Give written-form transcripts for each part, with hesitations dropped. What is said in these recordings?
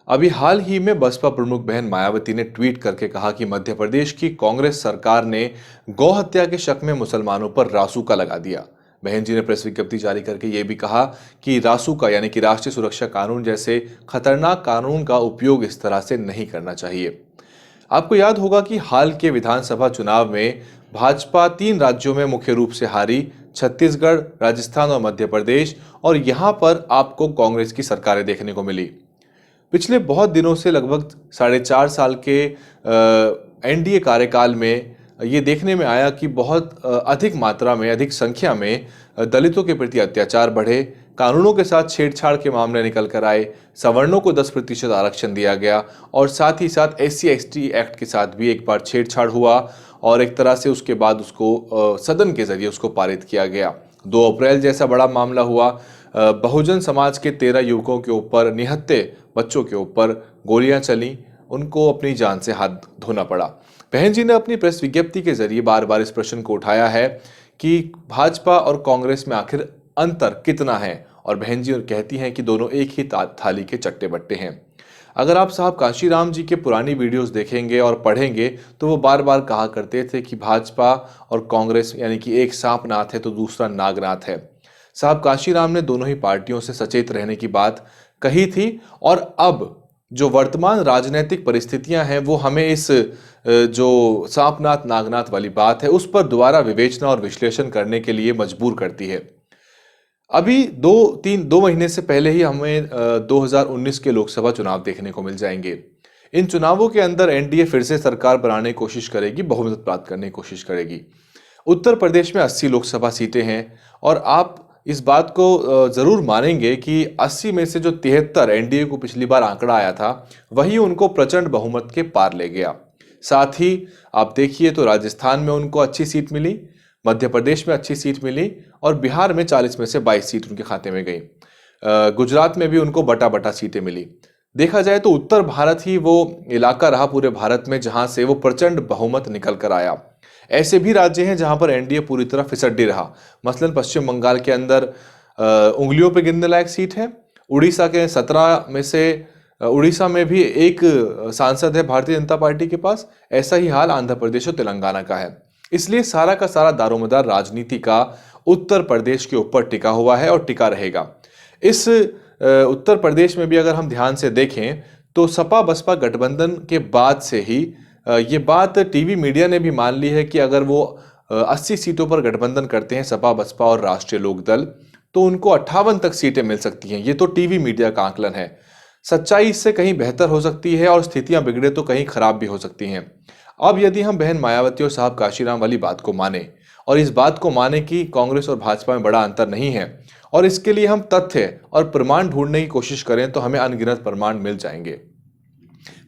अभी हाल ही में बसपा प्रमुख बहन मायावती ने ट्वीट करके कहा कि मध्य प्रदेश की कांग्रेस सरकार ने गौ हत्या के शक में मुसलमानों पर रासुका लगा दिया। बहन जी ने प्रेस विज्ञप्ति जारी करके ये भी कहा कि रासुका यानी कि राष्ट्रीय सुरक्षा कानून जैसे खतरनाक कानून का उपयोग इस तरह से नहीं करना चाहिए। आपको याद होगा कि हाल के विधानसभा चुनाव में भाजपा 3 राज्यों में मुख्य रूप से हारी, छत्तीसगढ़, राजस्थान और मध्य प्रदेश, और यहां पर आपको कांग्रेस की सरकारें देखने को मिली। पिछले बहुत दिनों से लगभग 4.5 साल के एनडीए कार्यकाल में ये देखने में आया कि बहुत अधिक मात्रा में, अधिक संख्या में दलितों के प्रति अत्याचार बढ़े, कानूनों के साथ छेड़छाड़ के मामले निकल कर आए, सवर्णों को 10% आरक्षण दिया गया और साथ ही साथ एससी एसटी एक्ट के साथ भी एक बार छेड़छाड़ हुआ और एक तरह से उसके बाद उसको सदन के जरिए उसको पारित किया गया। 2 अप्रैल जैसा बड़ा मामला हुआ, बहुजन समाज के 13 युवकों के ऊपर, निहत्थे बच्चों के ऊपर गोलियां चली, उनको अपनी जान से हाथ धोना पड़ा। बहन जी ने अपनी प्रेस विज्ञप्ति के जरिए बार बार इस प्रश्न को उठाया है कि भाजपा और कांग्रेस में आखिर अंतर कितना है, और बहन जी कहती हैं कि दोनों एक ही थाली के चट्टे बट्टे हैं। अगर आप साहब कांशीराम जी के पुरानी वीडियोस देखेंगे और पढ़ेंगे तो वो बार बार कहा करते थे कि भाजपा और कांग्रेस यानी कि एक सांपनाथ है तो दूसरा नागनाथ है। साहब कांशीराम ने दोनों ही पार्टियों से सचेत रहने की बात कही थी, और अब जो वर्तमान राजनीतिक परिस्थितियां हैं वो हमें इस जो सांपनाथ नागनाथ वाली बात है उस पर दोबारा विवेचना और विश्लेषण करने के लिए मजबूर करती है। अभी 2 महीने से पहले ही हमें 2019 के लोकसभा चुनाव देखने को मिल जाएंगे। इन चुनावों के अंदर एनडीए फिर से सरकार बनाने की कोशिश करेगी, बहुमत प्राप्त करने की कोशिश करेगी। उत्तर प्रदेश में 80 लोकसभा सीटें हैं और आप इस बात को जरूर मानेंगे कि 80 में से जो 73 एनडीए को पिछली बार आंकड़ा आया था वही उनको प्रचंड बहुमत के पार ले गया। साथ ही आप देखिए तो राजस्थान में उनको अच्छी सीट मिली, मध्य प्रदेश में अच्छी सीट मिली और बिहार में 40 में से 22 सीट उनके खाते में गई। गुजरात में भी उनको बटा बटा सीटें मिली। देखा जाए तो उत्तर भारत ही वो इलाका रहा पूरे भारत में जहां से वो प्रचंड बहुमत निकल कर आया। ऐसे भी राज्य हैं जहां पर एनडीए पूरी तरह फिसड्डी रहा। मसलन पश्चिम बंगाल के अंदर उंगलियों पे गिनने लायक सीट है। उड़ीसा के 17 में से उड़ीसा में भी एक सांसद है भारतीय जनता पार्टी के पास। ऐसा ही हाल आंध्र प्रदेश और तेलंगाना का है। इसलिए सारा का सारा दारोमदार राजनीति का उत्तर प्रदेश के ऊपर टिका हुआ है और टिका रहेगा। इस उत्तर प्रदेश में भी अगर हम ध्यान से देखें तो सपा बसपा गठबंधन के बाद से ही ये बात टीवी मीडिया ने भी मान ली है कि अगर वो 80 सीटों पर गठबंधन करते हैं सपा बसपा और राष्ट्रीय लोकदल तो उनको 58 तक सीटें मिल सकती हैं। ये तो टीवी मीडिया का आकलन है। सच्चाई इससे कहीं बेहतर हो सकती है और स्थितियां बिगड़े तो कहीं खराब भी हो सकती हैं। अब यदि हम बहन मायावती और साहब काशीराम वाली बात को माने और इस बात को माने कि कांग्रेस और भाजपा में बड़ा अंतर नहीं है और इसके लिए हम तथ्य और प्रमाण ढूंढने की कोशिश करें तो हमें अनगिनत प्रमाण मिल जाएंगे।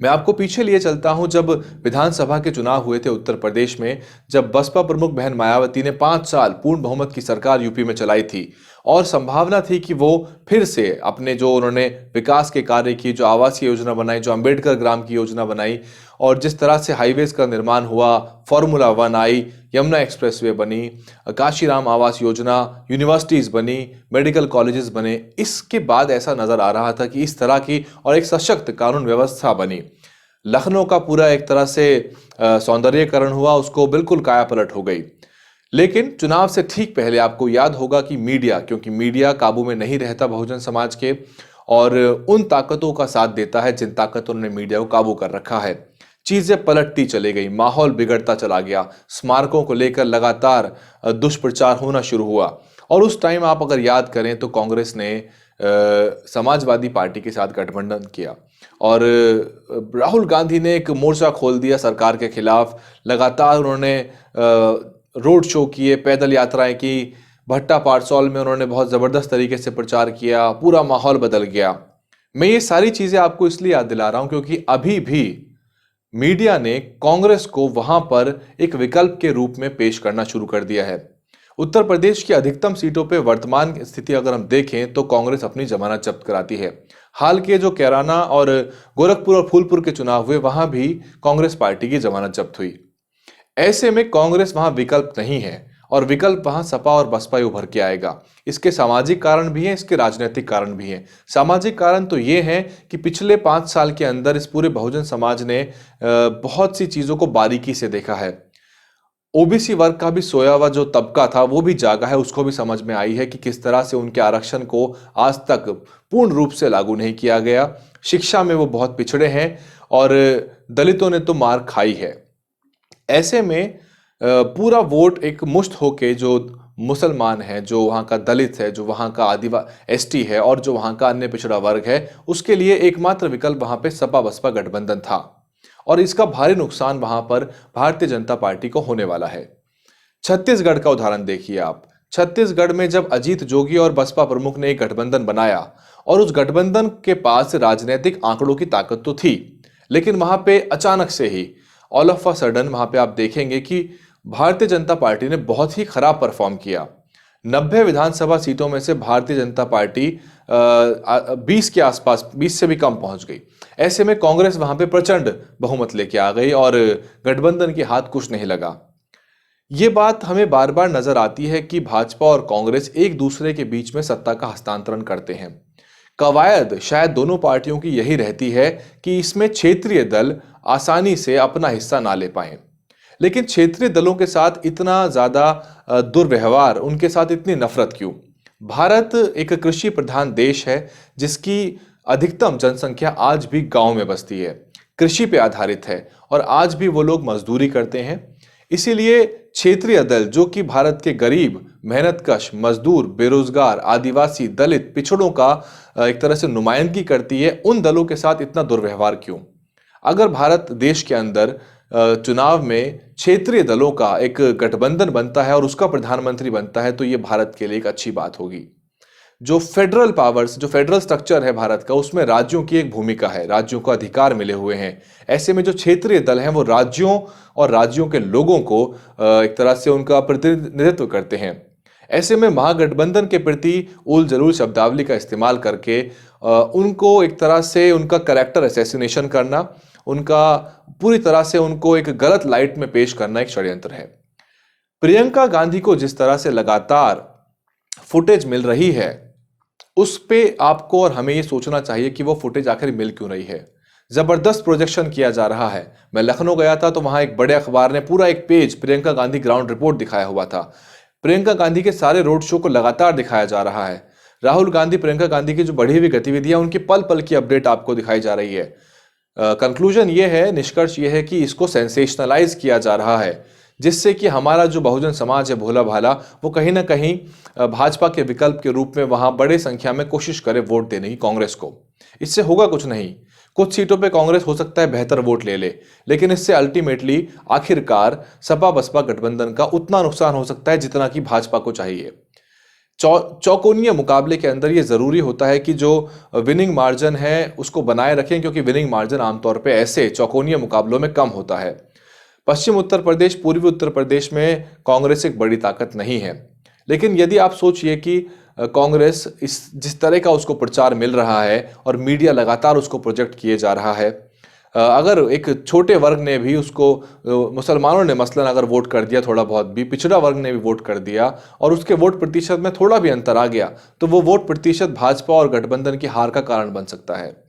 मैं आपको पीछे लिए चलता हूं जब विधानसभा के चुनाव हुए थे उत्तर प्रदेश में, जब बसपा प्रमुख बहन मायावती ने 5 साल पूर्ण बहुमत की सरकार यूपी में चलाई थी और संभावना थी कि वो फिर से अपने जो उन्होंने विकास के कार्य किए, जो आवासीय योजना बनाई, जो अंबेडकर ग्राम की योजना बनाई और जिस तरह से हाईवेज का निर्माण हुआ, फॉर्मूला 1 आई, यमुना एक्सप्रेसवे बनी, काशीराम आवास योजना, यूनिवर्सिटीज बनी, मेडिकल कॉलेजेस बने, इसके बाद ऐसा नजर आ रहा था कि इस तरह की और एक सशक्त कानून व्यवस्था बनी। लखनऊ का पूरा एक तरह से सौंदर्यीकरण हुआ, उसको बिल्कुल कायापलट हो गई। लेकिन चुनाव से ठीक पहले आपको याद होगा कि मीडिया, क्योंकि मीडिया काबू में नहीं रहता बहुजन समाज के और उन ताकतों का साथ देता है जिन ताकतों ने मीडिया को काबू कर रखा है, चीजें पलटती चली गई, माहौल बिगड़ता चला गया, स्मारकों को लेकर लगातार दुष्प्रचार होना शुरू हुआ। और उस टाइम आप अगर याद करें तो कांग्रेस ने समाजवादी पार्टी के साथ गठबंधन किया और राहुल गांधी ने एक मोर्चा खोल दिया सरकार के खिलाफ। लगातार उन्होंने रोड शो किए, पैदल यात्राएं की, भट्टा पारसौल में उन्होंने बहुत जबरदस्त तरीके से प्रचार किया, पूरा माहौल बदल गया। मैं ये सारी चीजें आपको इसलिए याद दिला रहा हूं क्योंकि अभी भी मीडिया ने कांग्रेस को वहां पर एक विकल्प के रूप में पेश करना शुरू कर दिया है। उत्तर प्रदेश की अधिकतम सीटों पे वर्तमान स्थिति अगर हम देखें तो कांग्रेस अपनी जमानत जब्त कराती है। हाल के जो कैराना और गोरखपुर और फूलपुर के चुनाव हुए वहां भी कांग्रेस पार्टी की जमानत जब्त हुई। ऐसे में कांग्रेस वहां विकल्प नहीं है और विकल्प वहां सपा और बसपा ही उभर के आएगा। इसके सामाजिक कारण भी हैं, इसके राजनीतिक कारण भी हैं। सामाजिक कारण तो ये है कि पिछले 5 साल के अंदर इस पूरे बहुजन समाज ने बहुत सी चीजों को बारीकी से देखा है। ओबीसी वर्ग का भी सोया हुआ जो तबका था वो भी जागा है, उसको भी समझ में आई है कि किस तरह से उनके आरक्षण को आज तक पूर्ण रूप से लागू नहीं किया गया। शिक्षा में वो बहुत पिछड़े हैं और दलितों ने तो मार खाई है। ऐसे में पूरा वोट एक मुश्त होके जो मुसलमान है, जो वहाँ का दलित है, जो वहाँ का एसटी है और जो वहाँ का अन्य पिछड़ा वर्ग है, उसके लिए एकमात्र विकल्प वहाँ पे सपा बसपा गठबंधन था और इसका भारी नुकसान वहां पर भारतीय जनता पार्टी को होने वाला है। छत्तीसगढ़ का उदाहरण देखिए आप। छत्तीसगढ़ में जब अजीत जोगी और बसपा प्रमुख ने एक गठबंधन बनाया और उस गठबंधन के पास राजनीतिक आंकड़ों की ताकत तो थी, लेकिन वहां पे अचानक से ही ऑल ऑफ अ सडन वहां पे आप देखेंगे कि भारतीय जनता पार्टी ने बहुत ही खराब परफॉर्म किया। 90 विधानसभा सीटों में से भारतीय जनता पार्टी 20 के आसपास, 20 से भी कम पहुंच गई। ऐसे में कांग्रेस वहां पे प्रचंड बहुमत लेके आ गई और गठबंधन के हाथ कुछ नहीं लगा। ये बात हमें बार बार नजर आती है कि भाजपा और कांग्रेस एक दूसरे के बीच में सत्ता का हस्तांतरण करते हैं। कवायद शायद दोनों पार्टियों की यही रहती है कि इसमें क्षेत्रीय दल आसानी से अपना हिस्सा ना ले पाएं। लेकिन क्षेत्रीय दलों के साथ इतना ज्यादा दुर्व्यवहार, उनके साथ इतनी नफरत क्यों? भारत एक कृषि प्रधान देश है जिसकी अधिकतम जनसंख्या आज भी गांव में बसती है, कृषि पे आधारित है और आज भी वो लोग मजदूरी करते हैं। इसीलिए क्षेत्रीय दल जो कि भारत के गरीब, मेहनतकश, मजदूर, बेरोजगार, आदिवासी, दलित, पिछड़ों का एक तरह से नुमाइंदगी करती है, उन दलों के साथ इतना दुर्व्यवहार क्यों? अगर भारत देश के अंदर चुनाव में क्षेत्रीय दलों का एक गठबंधन बनता है और उसका प्रधानमंत्री बनता है तो ये भारत के लिए एक अच्छी बात होगी। जो फेडरल पावर्स, जो फेडरल स्ट्रक्चर है भारत का, उसमें राज्यों की एक भूमिका है, राज्यों को अधिकार मिले हुए हैं। ऐसे में जो क्षेत्रीय दल हैं वो राज्यों और राज्यों के लोगों को एक तरह से उनका प्रतिनिधित्व करते हैं। ऐसे में महागठबंधन के प्रति उल जलूल शब्दावली का इस्तेमाल करके उनको एक तरह से उनका कैरेक्टर असैसिनेशन करना, उनका पूरी तरह से उनको एक गलत लाइट में पेश करना एक षड्यंत्र है। प्रियंका गांधी को जिस तरह से लगातार फुटेज मिल रही है, उस पे आपको और हमें ये सोचना चाहिए कि वो फुटेज आखिर मिल क्यों रही है। जबरदस्त प्रोजेक्शन किया जा रहा है। मैं लखनऊ गया था तो वहां एक बड़े अखबार ने पूरा एक page Priyanka Gandhi ground report दिखाया हुआ था। प्रियंका गांधी के सारे रोड शो को लगातार दिखाया जा रहा है। राहुल गांधी, प्रियंका गांधी की जो बढ़ी हुई गतिविधियां, उनकी पल पल की अपडेट आपको दिखाई जा रही है। कंक्लूजन ये है, निष्कर्ष ये है कि इसको सेंसेशनलाइज किया जा रहा है, जिससे कि हमारा जो बहुजन समाज है भोला भाला, वो कहीं ना कहीं भाजपा के विकल्प के रूप में वहां बड़े संख्या में कोशिश करे वोट देने की कांग्रेस को। इससे होगा कुछ नहीं। कुछ सीटों पे कांग्रेस हो सकता है बेहतर वोट ले ले, लेकिन इससे अल्टीमेटली आखिरकार सपा बसपा गठबंधन का उतना नुकसान हो सकता है जितना कि भाजपा को चाहिए। चौकोनीय मुकाबले के अंदर ये जरूरी होता है कि जो विनिंग मार्जिन है उसको बनाए रखें, क्योंकि विनिंग मार्जिन आमतौर पे ऐसे चौकोनीय मुकाबलों में कम होता है। पश्चिम उत्तर प्रदेश, पूर्वी उत्तर प्रदेश में कांग्रेस एक बड़ी ताकत नहीं है, लेकिन यदि आप सोचिए कि कांग्रेस जिस तरह का उसको प्रचार मिल रहा है और मीडिया लगातार उसको प्रोजेक्ट किए जा रहा है, अगर एक छोटे वर्ग ने भी उसको, मुसलमानों ने मसलन अगर वोट कर दिया, थोड़ा बहुत भी पिछड़ा वर्ग ने भी वोट कर दिया और उसके वोट प्रतिशत में थोड़ा भी अंतर आ गया, तो वो वोट प्रतिशत भाजपा और गठबंधन की हार का कारण बन सकता है।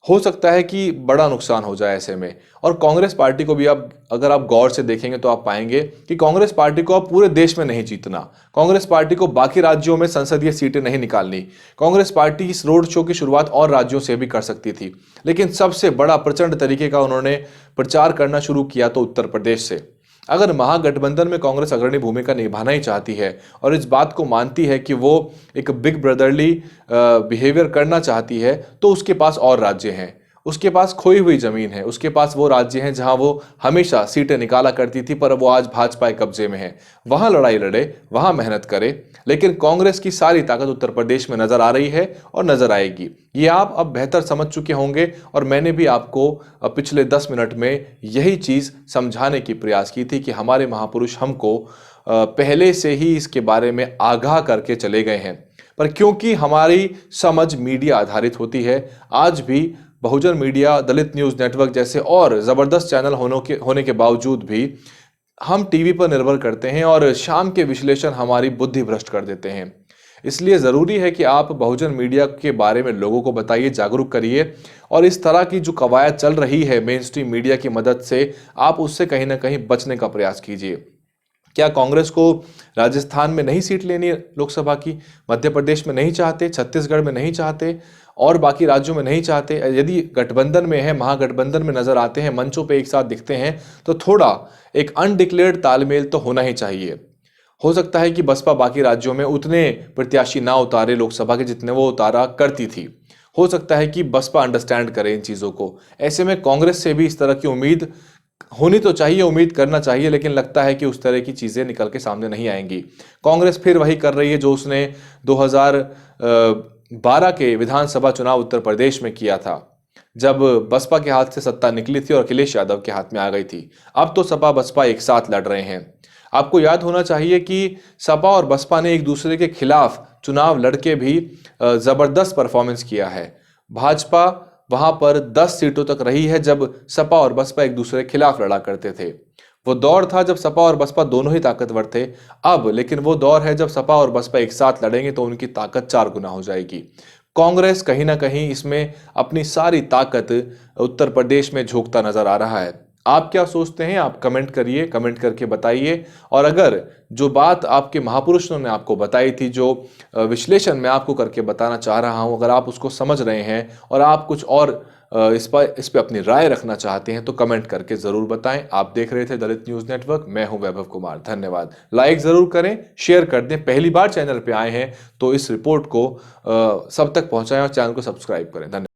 हो सकता है कि बड़ा नुकसान हो जाए ऐसे में। और कांग्रेस पार्टी को भी आप अगर आप गौर से देखेंगे तो आप पाएंगे कि कांग्रेस पार्टी को अब पूरे देश में नहीं जीतना, कांग्रेस पार्टी को बाकी राज्यों में संसदीय सीटें नहीं निकालनी। कांग्रेस पार्टी इस रोड शो की शुरुआत और राज्यों से भी कर सकती थी, लेकिन सबसे बड़ा प्रचंड तरीके का उन्होंने प्रचार करना शुरू किया तो उत्तर प्रदेश से। अगर महागठबंधन में कांग्रेस अग्रणी भूमिका निभाना ही चाहती है और इस बात को मानती है कि वो एक बिग ब्रदरली बिहेवियर करना चाहती है, तो उसके पास और राज्य हैं, उसके पास खोई हुई जमीन है, उसके पास वो राज्य हैं जहां वो हमेशा सीटें निकाला करती थी, पर वो आज भाजपा के कब्जे में है। वहां लड़ाई लड़े, वहां मेहनत करे। लेकिन कांग्रेस की सारी ताकत उत्तर प्रदेश में नजर आ रही है और नजर आएगी। ये आप अब बेहतर समझ चुके होंगे और मैंने भी आपको पिछले 10 मिनट में यही चीज समझाने की प्रयास की थी कि हमारे महापुरुष हमको पहले से ही इसके बारे में आगाह करके चले गए हैं, पर क्योंकि हमारी समझ मीडिया आधारित होती है, आज भी बहुजन मीडिया, दलित न्यूज नेटवर्क जैसे और जबरदस्त चैनल होने के बावजूद भी हम टीवी पर निर्भर करते हैं और शाम के विश्लेषण हमारी बुद्धि भ्रष्ट कर देते हैं। इसलिए ज़रूरी है कि आप बहुजन मीडिया के बारे में लोगों को बताइए, जागरूक करिए और इस तरह की जो कवायद चल रही है मेन स्ट्रीम मीडिया की मदद से, आप उससे कहीं ना कहीं बचने का प्रयास कीजिए। क्या कांग्रेस को राजस्थान में नहीं सीट लेनी है लोकसभा की, मध्य प्रदेश में नहीं चाहते, छत्तीसगढ़ में नहीं चाहते और बाकी राज्यों में नहीं चाहते? यदि गठबंधन में है, महागठबंधन में नजर आते हैं, मंचों पे एक साथ दिखते हैं, तो थोड़ा एक अनडिक्लेयर्ड तालमेल तो होना ही चाहिए। हो सकता है कि बसपा बाकी राज्यों में उतने प्रत्याशी ना उतारे लोकसभा के जितने वो उतारा करती थी। हो सकता है कि बसपा अंडरस्टैंड करे इन चीजों को। ऐसे में कांग्रेस से भी इस तरह की उम्मीद होनी तो चाहिए, उम्मीद करना चाहिए, लेकिन लगता है कि उस तरह की चीजें निकल के सामने नहीं आएंगी। कांग्रेस फिर वही कर रही है जो उसने 2012 के विधानसभा चुनाव उत्तर प्रदेश में किया था, जब बसपा के हाथ से सत्ता निकली थी और अखिलेश यादव के हाथ में आ गई थी। अब तो सपा बसपा एक साथ लड़ रहे हैं। आपको याद होना चाहिए कि सपा और बसपा ने एक दूसरे के खिलाफ चुनाव लड़के भी जबरदस्त परफॉर्मेंस किया है। भाजपा वहां पर 10 सीटों तक रही है जब सपा और बसपा एक दूसरे के खिलाफ लड़ा करते थे। वो दौर था जब सपा और बसपा दोनों ही ताकतवर थे। अब लेकिन वो दौर है जब सपा और बसपा एक साथ लड़ेंगे तो उनकी ताकत 4 गुना हो जाएगी। कांग्रेस कहीं ना कहीं इसमें अपनी सारी ताकत उत्तर प्रदेश में झोंकता नजर आ रहा है। आप क्या सोचते हैं? आप कमेंट करिए, कमेंट करके बताइए। और अगर जो बात आपके महापुरुषों ने आपको बताई थी, जो विश्लेषण मैं आपको करके बताना चाह रहा हूं, अगर आप उसको समझ रहे हैं और आप कुछ और इस पे अपनी राय रखना चाहते हैं तो कमेंट करके जरूर बताएं। आप देख रहे थे दलित न्यूज नेटवर्क, मैं हूं वैभव कुमार। धन्यवाद। लाइक जरूर करें, शेयर कर दें। पहली बार चैनल पे आए हैं तो इस रिपोर्ट को सब तक पहुंचाएं और चैनल को सब्सक्राइब करें। धन्यवाद।